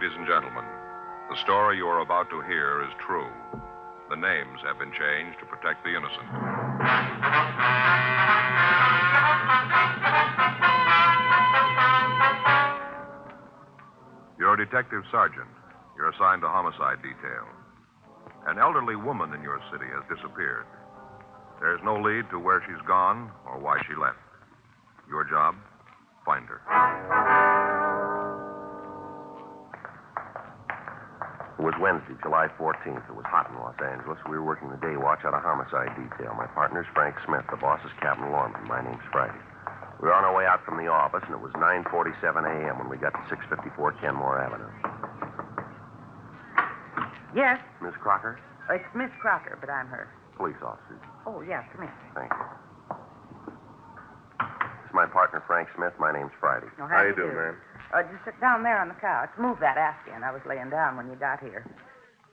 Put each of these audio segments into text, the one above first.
ladies and gentlemen. The story you are about to hear is true. The names have been changed to protect the innocent. You're a detective sergeant. You're assigned to homicide detail. An elderly woman in your city has disappeared. There's no lead to where she's gone or why she left. Your job, find her. It was Wednesday, July 14th. It was hot in Los Angeles. We were working the day watch out of homicide detail. My partner's Frank Smith. The boss is Captain Lorman. My name's Friday. We were on our way out from the office, and it was 9:47 a.m. when we got to 654 Kenmore Avenue. Yes? Miss Crocker? It's Miss Crocker, but I'm her. Police officer. Oh, yeah, come in. Thank you. This is my partner, Frank Smith. My name's Friday. Oh, How you doing, ma'am? Just sit down there on the couch. Move that Afghan. I was laying down when you got here.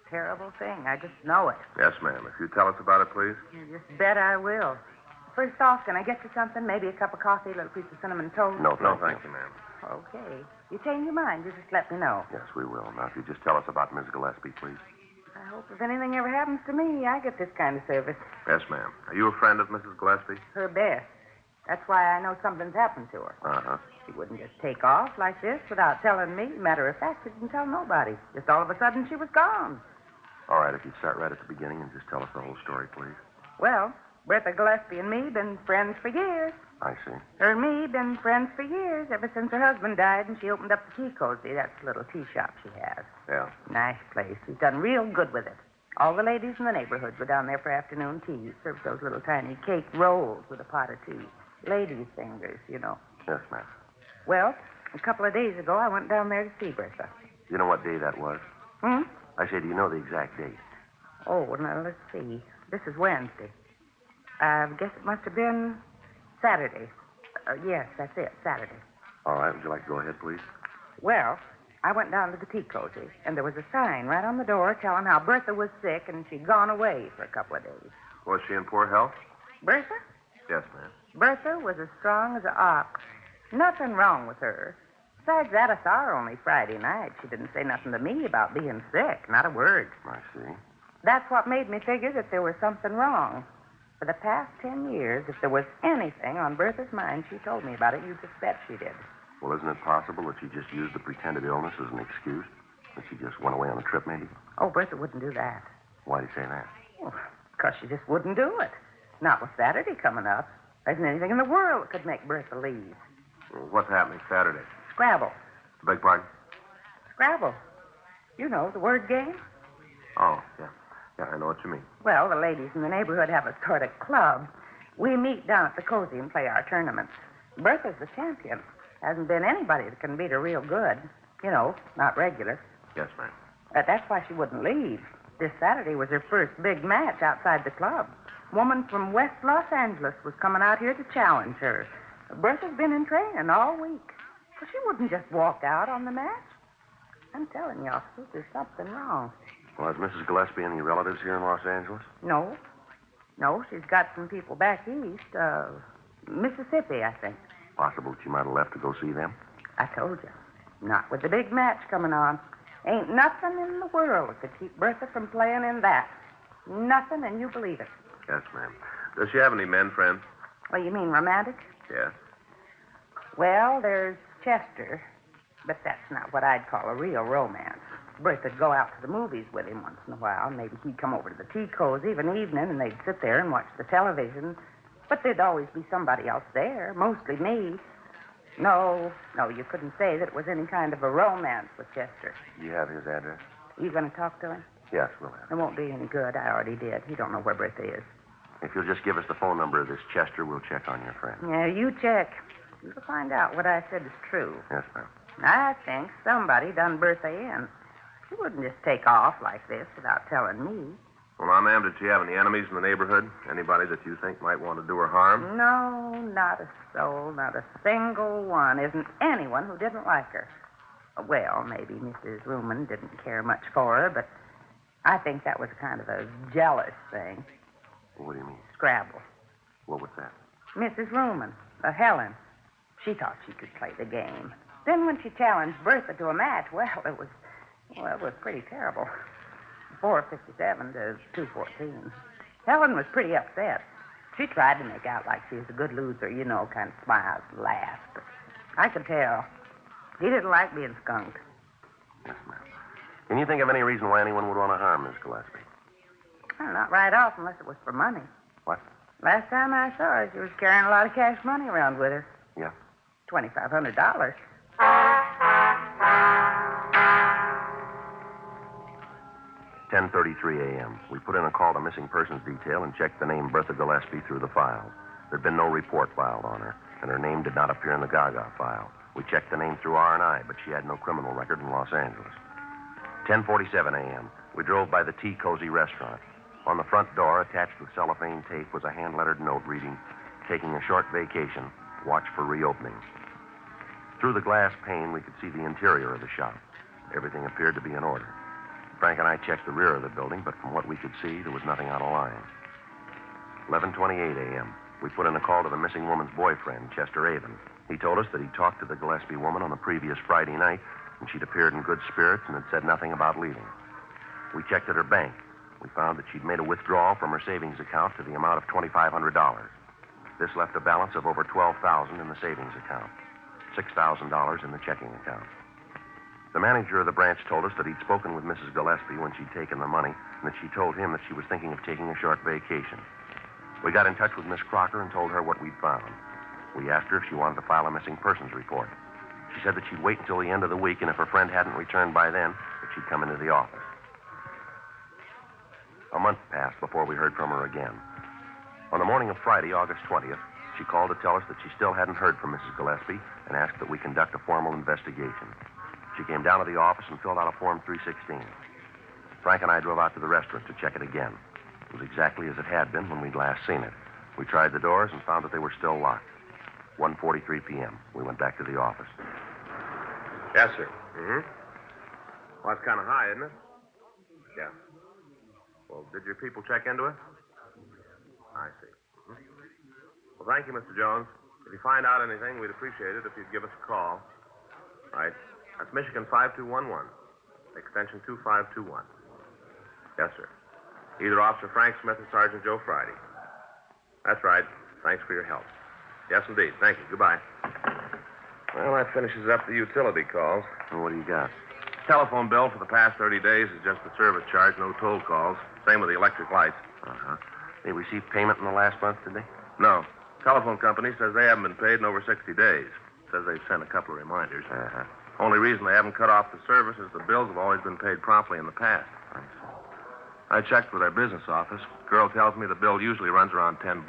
Terrible thing. I just know it. Yes, ma'am. If you tell us about it, please. You just bet I will. First off, can I get you something? Maybe a cup of coffee, a little piece of cinnamon toast? No, thank you, ma'am. Okay. You change your mind, you just let me know. Yes, we will. Now, if you just tell us about Miss Gillespie, please. I hope if anything ever happens to me, I get this kind of service. Yes, ma'am. Are you a friend of Mrs. Gillespie? Her best. That's why I know something's happened to her. Uh-huh. She wouldn't just take off like this without telling me. Matter of fact, she didn't tell nobody. Just all of a sudden, she was gone. All right, if you'd start right at the beginning and just tell us the whole story, please. Well, Bertha Gillespie and me been friends for years. I see. Her and me been friends for years, ever since her husband died and she opened up the tea cozy. That's the little tea shop she has. Yeah. Nice place. She's done real good with it. All the ladies in the neighborhood were down there for afternoon tea. Served those little tiny cake rolls with a pot of tea. Ladies' fingers, you know. Yes, ma'am. Well, a couple of days ago, I went down there to see Bertha. You know what day that was? I say, do you know the exact date? Oh, now, let's see. This is Wednesday. I guess it must have been Saturday. Yes, that's it, Saturday. All right, would you like to go ahead, please? Well, I went down to the tea cozy, and there was a sign right on the door telling how Bertha was sick and she'd gone away for a couple of days. Was she in poor health? Bertha? Yes, ma'am. Bertha was as strong as an ox. Nothing wrong with her. Besides that, I saw her only Friday night. She didn't say nothing to me about being sick, not a word. I see. That's what made me figure that there was something wrong. For the past 10 years, if there was anything on Bertha's mind, she told me about it. You just bet she did. Well, isn't it possible that she just used the pretended illness as an excuse? That she just went away on a trip, maybe? Oh, Bertha wouldn't do that. Why do you say that? Well, because she just wouldn't do it. Not with Saturday coming up. There isn't anything in the world that could make Bertha leave. Well, what's happening Saturday? Scrabble. Beg pardon? Scrabble. You know, the word game. Oh, yeah. Yeah, I know what you mean. Well, the ladies in the neighborhood have a sort of club. We meet down at the cozy and play our tournaments. Bertha's the champion. Hasn't been anybody that can beat her real good. You know, not regular. Yes, ma'am. That's why she wouldn't leave. This Saturday was her first big match outside the club. A woman from West Los Angeles was coming out here to challenge her. Bertha's been in training all week. But she wouldn't just walk out on the match. I'm telling you, officers, there's something wrong. Well, has Mrs. Gillespie any relatives here in Los Angeles? No. No, she's got some people back east. Mississippi, I think. Possible she might have left to go see them? I told you. Not with the big match coming on. Ain't nothing in the world that could keep Bertha from playing in that. Nothing, and you believe it. Yes, ma'am. Does she have any men friends? Well, you mean romantic? Yes. Well, there's Chester, but that's not what I'd call a real romance. Bertha'd go out to the movies with him once in a while. Maybe he'd come over to the tea cozy of an evening, and they'd sit there and watch the television. But there'd always be somebody else there, mostly me. No, you couldn't say that it was any kind of a romance with Chester. You have his address? You going to talk to him? Yes, we'll have it. It won't be any good. I already did. He don't know where Bertha is. If you'll just give us the phone number of this Chester, we'll check on your friend. Yeah, you check. You'll find out what I said is true. Yes, ma'am. I think somebody done Bertha in. She wouldn't just take off like this without telling me. Well, now, ma'am, did she have any enemies in the neighborhood? Anybody that you think might want to do her harm? No, not a soul, not a single one. Isn't anyone who didn't like her. Well, maybe Mrs. Ruman didn't care much for her, but I think that was kind of a jealous thing. What do you mean? Scrabble. What was that? Mrs. Ruman, Helen. She thought she could play the game. Then when she challenged Bertha to a match, well, Well, it was pretty terrible. 4:57 to 2:14. Helen was pretty upset. She tried to make out like she was a good loser, kind of smiles and laughs. But I could tell. He didn't like being skunked. Yes, ma'am. Can you think of any reason why anyone would want to harm Miss Gillespie? Well, not right off unless it was for money. What? Last time I saw her, she was carrying a lot of cash money around with her. Yeah. $2,500. 10:33 a.m. We put in a call to missing persons detail and checked the name Bertha Gillespie through the files. There'd been no report filed on her, and her name did not appear in the Gaga file. We checked the name through R&I, but she had no criminal record in Los Angeles. 10:47 a.m. We drove by the Tea Cozy restaurant. On the front door, attached with cellophane tape, was a hand-lettered note reading, "Taking a short vacation. Watch for reopening." Through the glass pane, we could see the interior of the shop. Everything appeared to be in order. Frank and I checked the rear of the building, but from what we could see, there was nothing out of line. 11:28 a.m. We put in a call to the missing woman's boyfriend, Chester Avon. He told us that he'd talked to the Gillespie woman on the previous Friday night, and she'd appeared in good spirits and had said nothing about leaving. We checked at her bank. We found that she'd made a withdrawal from her savings account to the amount of $2,500. This left a balance of over $12,000 in the savings account, $6,000 in the checking account. The manager of the branch told us that he'd spoken with Mrs. Gillespie when she'd taken the money, and that she told him that she was thinking of taking a short vacation. We got in touch with Miss Crocker and told her what we'd found. We asked her if she wanted to file a missing persons report. She said that she'd wait until the end of the week, and if her friend hadn't returned by then, that she'd come into the office. A month passed before we heard from her again. On the morning of Friday, August 20th, she called to tell us that she still hadn't heard from Mrs. Gillespie and asked that we conduct a formal investigation. She came down to the office and filled out a Form 316. Frank and I drove out to the restaurant to check it again. It was exactly as it had been when we'd last seen it. We tried the doors and found that they were still locked. 1:43 p.m. We went back to the office. Yes, sir. Mm-hmm. Well, that's kind of high, isn't it? Yeah. Well, did your people check into it? I see. Mm-hmm. Well, thank you, Mr. Jones. If you find out anything, we'd appreciate it if you'd give us a call. Right. That's Michigan 5211, extension 2521. Yes, sir. Either Officer Frank Smith or Sergeant Joe Friday. That's right. Thanks for your help. Yes, indeed. Thank you. Goodbye. Well, that finishes up the utility calls. And what do you got? Telephone bill for the past 30 days is just the service charge, no toll calls. Same with the electric lights. Uh-huh. They received payment in the last month, did they? No. Telephone company says they haven't been paid in over 60 days. Says they've sent a couple of reminders. Uh-huh. Only reason they haven't cut off the service is the bills have always been paid promptly in the past. I checked with our business office. Girl tells me the bill usually runs around $10.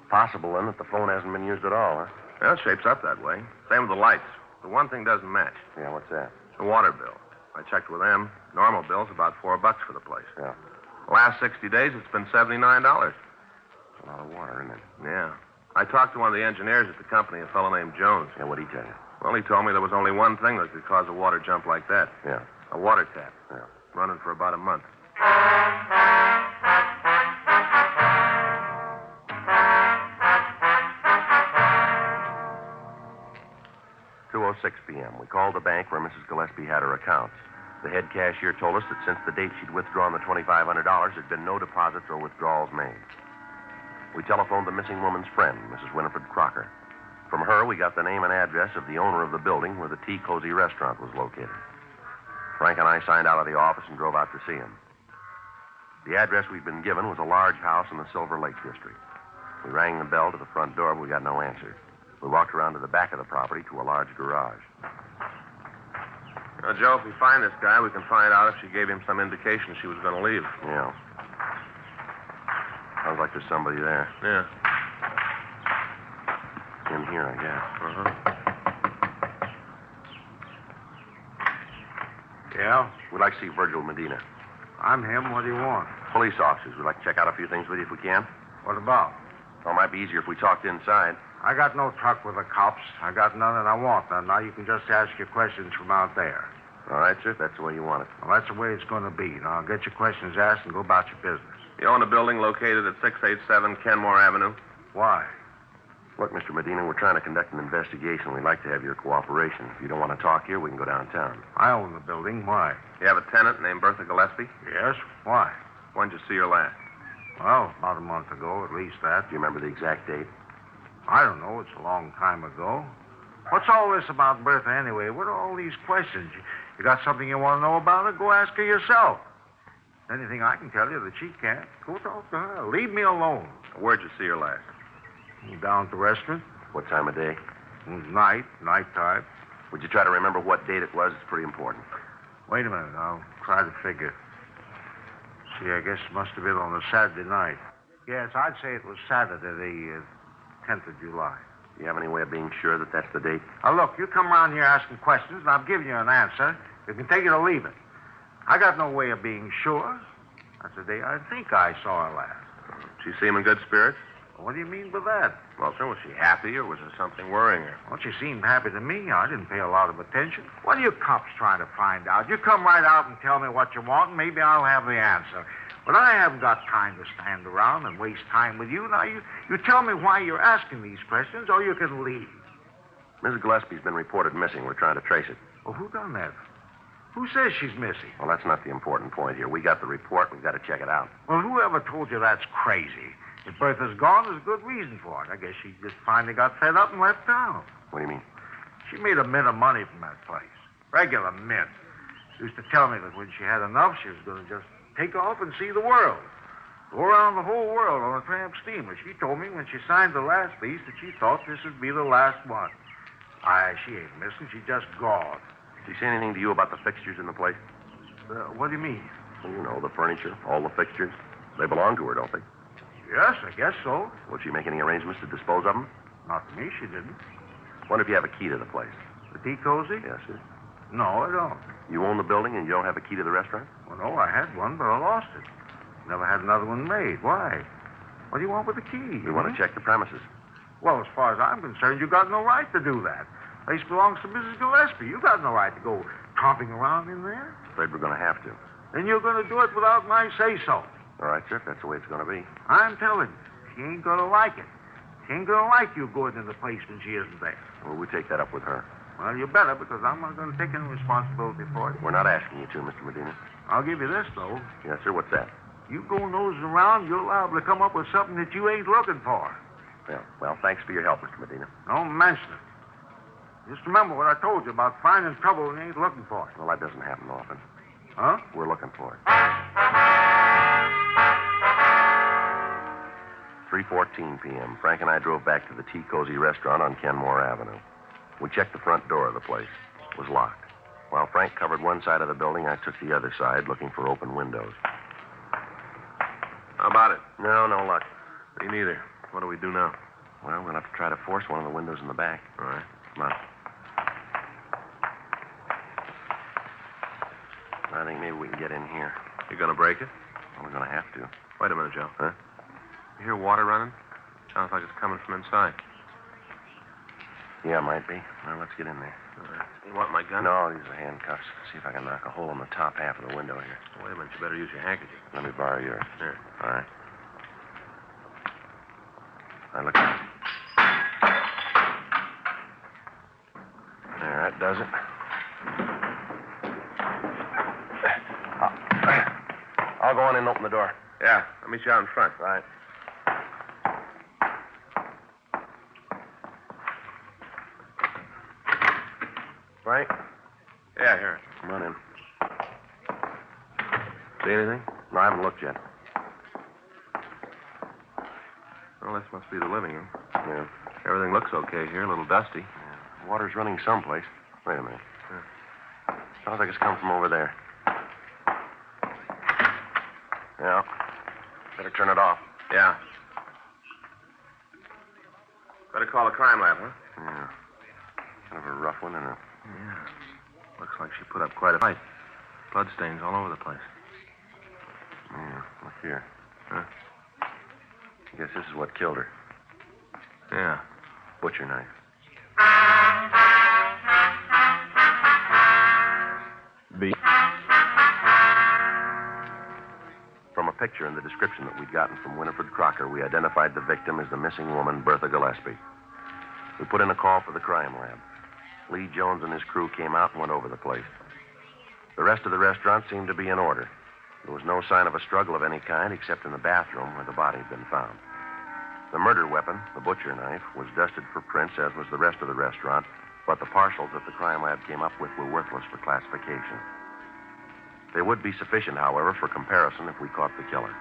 Possible, then, that the phone hasn't been used at all, huh? Well, it shapes up that way. Same with the lights. The one thing doesn't match. Yeah, what's that? The water bill. I checked with them. Normal bill's about $4 for the place. Yeah. The last 60 days, it's been $79. A lot of water, isn't it? Yeah. I talked to one of the engineers at the company, a fellow named Jones. Yeah, what'd he tell you? Well, he told me there was only one thing that could cause a water jump like that. Yeah. A water tap. Yeah. Running for about a month. 2:06 p.m. We called the bank where Mrs. Gillespie had her accounts. The head cashier told us that since the date she'd withdrawn the $2,500, there'd been no deposits or withdrawals made. We telephoned the missing woman's friend, Mrs. Winifred Crocker. From her, we got the name and address of the owner of the building where the Tea Cozy restaurant was located. Frank and I signed out of the office and drove out to see him. The address we'd been given was a large house in the Silver Lake district. We rang the bell to the front door, but we got no answer. We walked around to the back of the property to a large garage. Now, Joe, if we find this guy, we can find out if she gave him some indication she was going to leave. Yeah. Sounds like there's somebody there. Yeah. In here, I guess. Uh-huh. Yeah? We'd like to see Virgil Medina. I'm him. What do you want? Police officers. We'd like to check out a few things with you if we can. What about? Well, it might be easier if we talked inside. I got no truck with the cops. I got none and I want none. Now you can just ask your questions from out there. All right, sir. That's the way you want it. Well, that's the way it's going to be. Now get your questions asked and go about your business. You own a building located at 687 Kenmore Avenue? Why? Look, Mr. Medina, we're trying to conduct an investigation. We'd like to have your cooperation. If you don't want to talk here, we can go downtown. I own the building. Why? You have a tenant named Bertha Gillespie? Yes. Why? When did you see her last? Well, about a month ago, at least that. Do you remember the exact date? I don't know. It's a long time ago. What's all this about Bertha anyway? What are all these questions? You got something you want to know about her? Go ask her yourself. Anything I can tell you that she can't, go talk to her. Leave me alone. Where'd you see her last? Down at the restaurant. What time of day? It was nighttime. Would you try to remember what date it was? It's pretty important. Wait a minute. I'll try to figure. See, I guess it must have been on a Saturday night. Yes, I'd say it was Saturday, the 10th of July. Do you have any way of being sure that that's the date? Now, look, you come around here asking questions, and I've given you an answer. You can take it or leave it. I got no way of being sure. That's the day I think I saw her last. She seem in good spirits? What do you mean by that? Well, sir, was she happy or was there something worrying her? Well, she seemed happy to me. I didn't pay a lot of attention. What are you cops trying to find out? You come right out and tell me what you want, and maybe I'll have the answer. But I haven't got time to stand around and waste time with you. Now, you tell me why you're asking these questions, or you can leave. Mrs. Gillespie's been reported missing. We're trying to trace it. Well, who done that? Who says she's missing? Well, that's not the important point here. We got the report. We've got to check it out. Well, whoever told you that's crazy? If Bertha's gone, there's a good reason for it. I guess she just finally got fed up and left town. What do you mean? She made a mint of money from that place. Regular mint. She used to tell me that when she had enough, she was going to just take off and see the world. Go around the whole world on a tramp steamer. She told me when she signed the last lease that she thought this would be the last one. She ain't missing. She just gone. Did she say anything to you about the fixtures in the place? What do you mean? Well, you know, the furniture, all the fixtures. They belong to her, don't they? Yes, I guess so. Will she make any arrangements to dispose of them? Not to me, she didn't. Wonder if you have a key to the place. The tea cozy? Yes, sir. No, I don't. You own the building and you don't have a key to the restaurant? Well, no, I had one, but I lost it. Never had another one made. Why? What do you want with the key? We want to check the premises. Well, as far as I'm concerned, you got no right to do that. The place belongs to Mrs. Gillespie. You got no right to go tromping around in there. Afraid we're going to have to. Then you're going to do it without my say-so. All right, sir, if that's the way it's going to be. I'm telling you, she ain't going to like it. She ain't going to like you going in the place when she isn't there. Well, we take that up with her. Well, you better, because I'm not going to take any responsibility for it. We're not asking you to, Mr. Medina. I'll give you this, though. Yes, sir, what's that? You go nosing around, you're liable to come up with something that you ain't looking for. Well, thanks for your help, Mr. Medina. Don't mention it. Just remember what I told you about finding trouble when you ain't looking for it. Well, that doesn't happen often. Huh? We're looking for it. 3:14 p.m. Frank and I drove back to the Tea Cozy restaurant on Kenmore Avenue. We checked the front door of the place. It was locked. While Frank covered one side of the building, I took the other side, looking for open windows. How about it? No luck. Me neither. What do we do now? Well, we'll have to try to force one of the windows in the back. All right. Come on. I think maybe we can get in here. You gonna break it? Well, we're going to have to. Wait a minute, Joe. Huh? You hear water running? Sounds like it's coming from inside. Yeah, might be. Well, let's get in there. All right. You want my gun? No, these are handcuffs. See if I can knock a hole in the top half of the window here. Wait a minute. You better use your handkerchief. Let me borrow yours. Here. All right. Now, look. There, that does it. I'll go in and open the door. Yeah. I'll meet you out in front. Right. Frank? Yeah, here. Come on in. See anything? No, I haven't looked yet. Well, this must be the living room. Yeah. Everything looks okay here. A little dusty. Water's running someplace. Wait a minute. Sounds like it's come from over there. Yeah. Better turn it off. Yeah. Better call the crime lab, huh? Yeah. Kind of a rough one, isn't it? Yeah. Looks like she put up quite a fight. Bloodstains all over the place. Yeah. Look here. Huh? I guess this is what killed her. Yeah. Butcher knife. From a picture and the description that we'd gotten from Winifred Crocker, we identified the victim as the missing woman, Bertha Gillespie. We put in a call for the crime lab. Lee Jones and his crew came out and went over the place. The rest of the restaurant seemed to be in order. There was no sign of a struggle of any kind except in the bathroom where the body had been found. The murder weapon, the butcher knife, was dusted for prints, as was the rest of the restaurant, but the partials that the crime lab came up with were worthless for classification. They would be sufficient, however, for comparison if we caught the killer.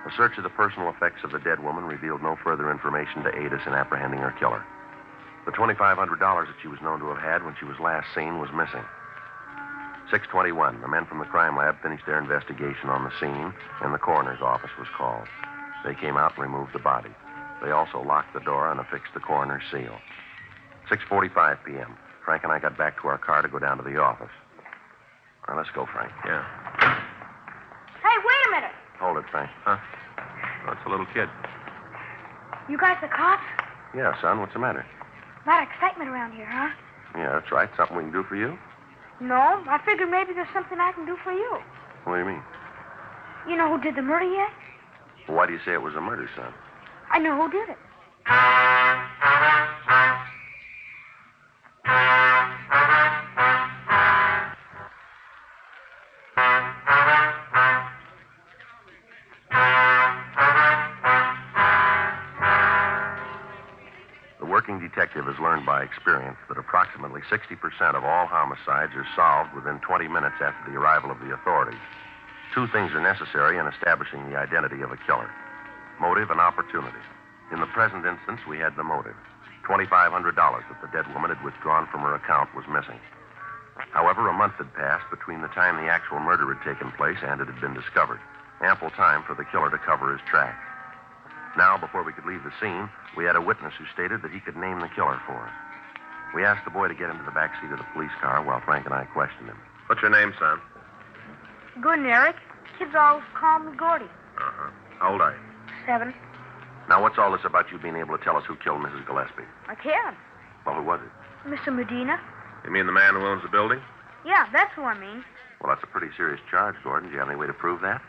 A search of the personal effects of the dead woman revealed no further information to aid us in apprehending her killer. The $2,500 that she was known to have had when she was last seen was missing. 6:21, the men from the crime lab finished their investigation on the scene, and the coroner's office was called. They came out and removed the body. They also locked the door and affixed the coroner's seal. 6:45 p.m. Frank and I got back to our car to go down to the office. All right, let's go, Frank. Yeah. Hey, wait a minute. Hold it, Frank. Huh? Oh, it's a little kid. You guys the cops? Yeah, son, what's the matter? A lot of excitement around here, huh? Yeah, that's right. Something we can do for you? No, I figured maybe there's something I can do for you. What do you mean? You know who did the murder yet? Well, why do you say it was a murder, son? I know who did it. The working detective has learned by experience that approximately 60% of all homicides are solved within 20 minutes after the arrival of the authorities. Two things are necessary in establishing the identity of a killer: motive and opportunity. In the present instance, we had the motive. $2,500 that the dead woman had withdrawn from her account was missing. However, a month had passed between the time the actual murder had taken place and it had been discovered. Ample time for the killer to cover his tracks. Now, before we could leave the scene, we had a witness who stated that he could name the killer for us. We asked the boy to get into the back seat of the police car while Frank and I questioned him. What's your name, son? Good, Eric. Kids always call me Gordy. Uh-huh. How old are you? 7. Now, what's all this about you being able to tell us who killed Mrs. Gillespie? I can. Well, who was it? Mr. Medina? You mean the man who owns the building? Yeah, that's who I mean. Well, that's a pretty serious charge, Gordon. Do you have any way to prove that?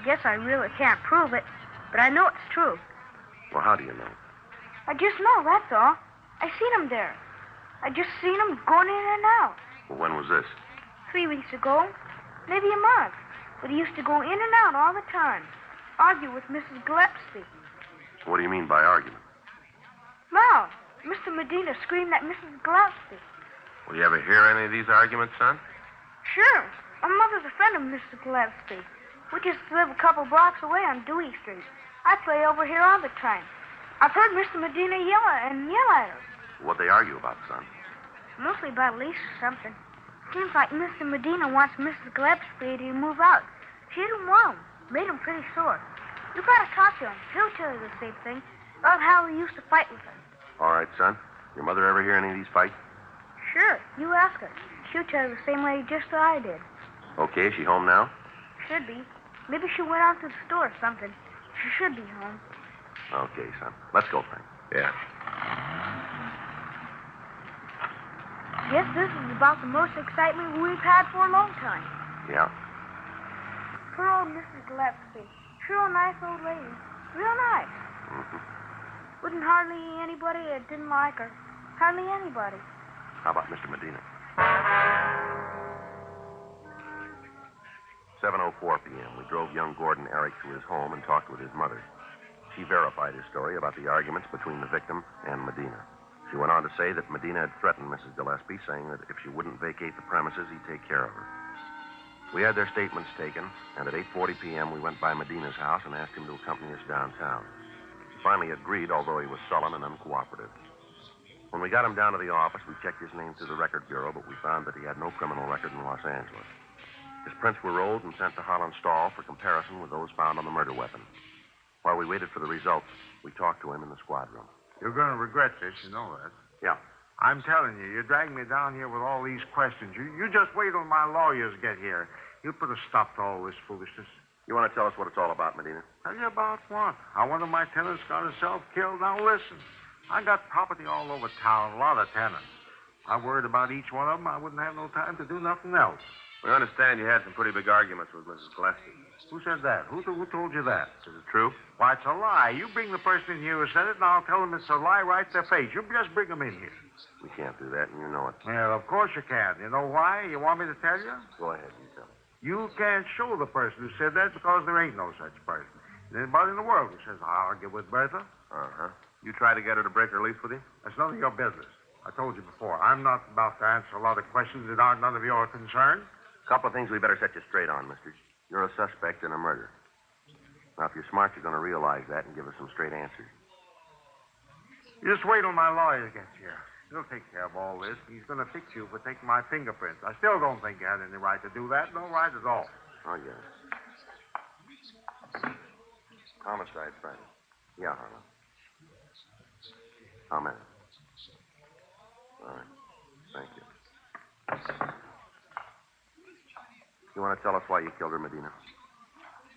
Guess I really can't prove it, but I know it's true. Well, how do you know? I just know, that's all. I seen him there. I just seen him going in and out. Well, when was this? 3 weeks ago, maybe a month. But he used to go in and out all the time. Argue with Mrs. Gillespie. What do you mean by argument? Well, Mr. Medina screamed at Mrs. Gillespie. Will you ever hear any of these arguments, son? Sure. My mother's a friend of Mr. Gillespie. We just live a couple blocks away on Dewey Street. I play over here all the time. I've heard Mr. Medina yell at her. What'd they argue about, son? Mostly about a lease or something. Seems like Mr. Medina wants Mrs. Gillespie to move out. She didn't want him. Made him pretty sore. You gotta talk to him. He'll tell you the same thing about how he used to fight with her. All right, son. Your mother ever hear any of these fights? Sure. You ask her. She'll tell you the same way just as I did. Okay, is she home now? Should be. Maybe she went out to the store or something. She should be home. Okay, son. Let's go, Frank. Yeah. Guess this is about the most excitement we've had for a long time. Yeah. Poor old Mrs. Gillespie. Sure nice old lady. Real nice. Mm-hmm. Wouldn't hardly anybody that didn't like her. Hardly anybody. How about Mr. Medina? 7:04 p.m. We drove young Gordon Eric to his home and talked with his mother. She verified his story about the arguments between the victim and Medina. She went on to say that Medina had threatened Mrs. Gillespie, saying that if she wouldn't vacate the premises, he'd take care of her. We had their statements taken, and at 8:40 p.m. we went by Medina's house and asked him to accompany us downtown. He finally agreed, although he was sullen and uncooperative. When we got him down to the office, we checked his name through the record bureau, but we found that he had no criminal record in Los Angeles. His prints were rolled and sent to Holland Stahl for comparison with those found on the murder weapon. While we waited for the results, we talked to him in the squad room. You're going to regret this, you know that. Yeah. I'm telling you, you dragged me down here with all these questions. You just wait till my lawyers get here. You'll put a stop to all this foolishness. You want to tell us what it's all about, Medina? Tell you about what? How one of my tenants got himself killed? Now listen, I got property all over town, a lot of tenants. I worried about each one of them. I wouldn't have no time to do nothing else. We understand you had some pretty big arguments with Mrs. Gillespie. Who said that? Who told you that? Is it true? Why, it's a lie. You bring the person in here who said it, and I'll tell them it's a lie right to their face. You just bring them in here. We can't do that, and you know it. Well, of course you can. You know why? You want me to tell you? Go ahead, you tell me. You can't show the person who said that because there ain't no such person. There's anybody in the world who says, I'll argue with Bertha. Uh-huh. You try to get her to break her lease with you? That's none of your business. I told you before, I'm not about to answer a lot of questions that aren't none of your concern. A couple of things we better set you straight on, mister. You're a suspect in a murder. Now, if you're smart, you're going to realize that and give us some straight answers. You just wait till my lawyer gets here. He'll take care of all this. He's going to fix you for taking my fingerprints. I still don't think you had any right to do that. No right at all. Oh, yes. Homicide, Friday. Yeah, Harlan. Amen. All right. Thank you. You want to tell us why you killed her, Medina?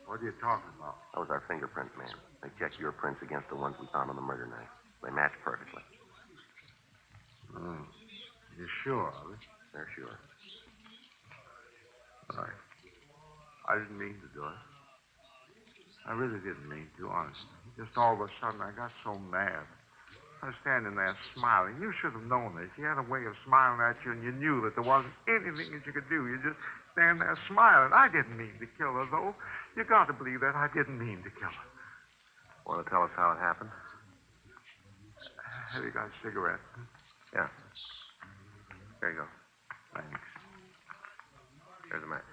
What are you talking about? That was our fingerprint man. They checked your prints against the ones we found on the murder night. They match perfectly. Oh. You sure of it? They're sure. All right. I didn't mean to do it. I really didn't mean to, honestly. Just all of a sudden, I got so mad. I was standing there smiling. You should have known this. She had a way of smiling at you, and you knew that there wasn't anything that you could do. You just stand there smiling. I didn't mean to kill her, though. You got to believe that I didn't mean to kill her. Want to tell us how it happened? Have you got a cigarette? Yeah. There you go. Thanks. Here's a match.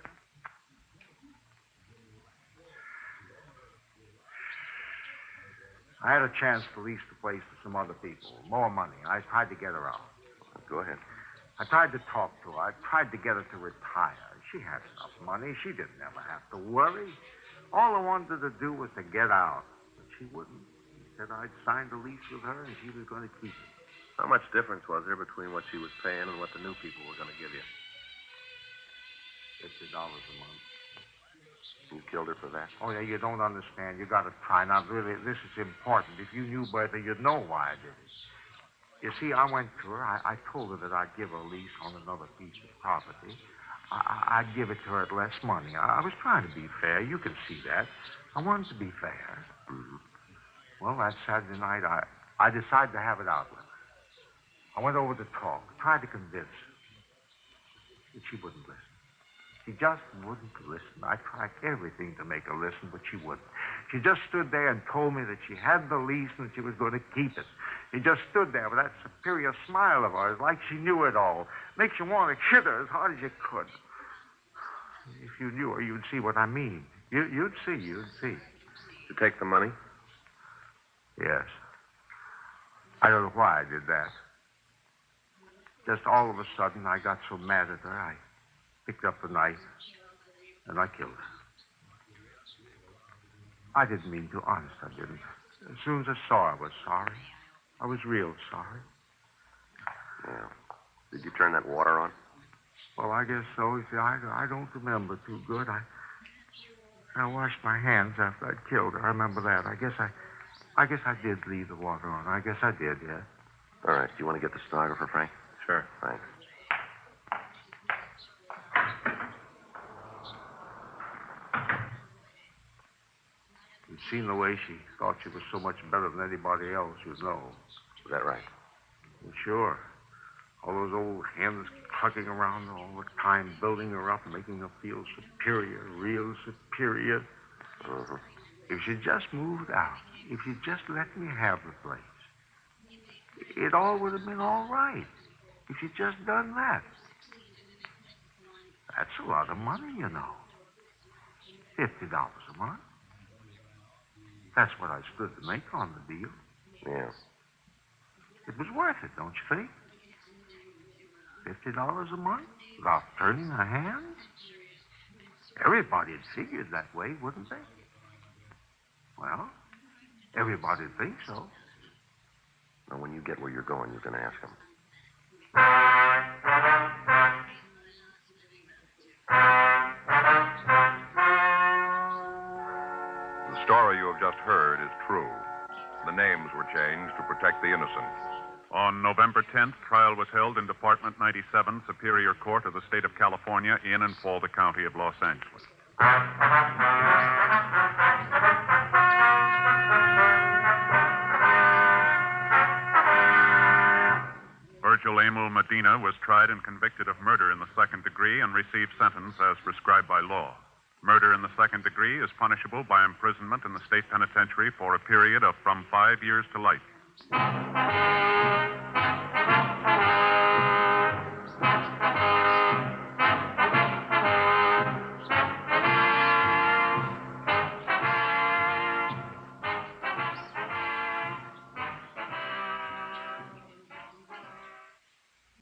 I had a chance to lease the place to some other people. More money. I tried to get her out. Go ahead. I tried to talk to her. I tried to get her to retire. She had enough money. She didn't ever have to worry. All I wanted to do was to get out. But she wouldn't. She said I'd signed a lease with her and she was going to keep it. How much difference was there between what she was paying and what the new people were going to give you? $50 a month. You killed her for that? Oh, yeah, you don't understand. You got to try. Now, really, this is important. If you knew Bertha, you'd know why I did it. You see, I went to her. I told her that I'd give her a lease on another piece of property. I'd give it to her at less money. I was trying to be fair. You can see that. I wanted to be fair. Mm-hmm. Well, that Saturday night, I decided to have it out with her. I went over to talk, tried to convince her. But she wouldn't listen. She just wouldn't listen. I tried everything to make her listen, but she wouldn't. She just stood there and told me that she had the lease and that she was going to keep it. She just stood there with that superior smile of hers, like she knew it all. Makes you want to hit her as hard as you could. If you knew her, you'd see what I mean. You'd see. Did you take the money? Yes. I don't know why I did that. Just all of a sudden, I got so mad at her, I picked up the knife, and I killed her. I didn't mean to, honest, I didn't. As soon as I saw her, I was sorry. I was real sorry. Yeah. Did you turn that water on? Well, I guess so. You see, I don't remember too good. I washed my hands after I'd killed her. I remember that. I guess I did leave the water on. I guess I did, yeah. All right. Do you want to get the stenographer, Frank? Sure. Thanks. You'd seen the way she thought she was so much better than anybody else, you'd know. Is that right? Well, sure. All those old hens clucking around all the time, building her up, making her feel superior, real superior. Mm-hmm. If she just moved out, if she just let me have the place, it all would have been all right. If she'd just done that. That's a lot of money, you know. $50 a month. That's what I stood to make on the deal. Yeah. It was worth it, don't you think? $50 a month without turning her hand? Everybody'd figured that way, wouldn't they? Well, everybody'd think so. Now, when you get where you're going, you're going to ask him. The story you have just heard is true. The names were changed to protect the innocent. On November 10th, trial was held in Department 97, Superior Court of the State of California in and for the County of Los Angeles. Virgil Emil Medina was tried and convicted of murder in the second degree and received sentence as prescribed by law. Murder in the second degree is punishable by imprisonment in the state penitentiary for a period of from 5 years to life.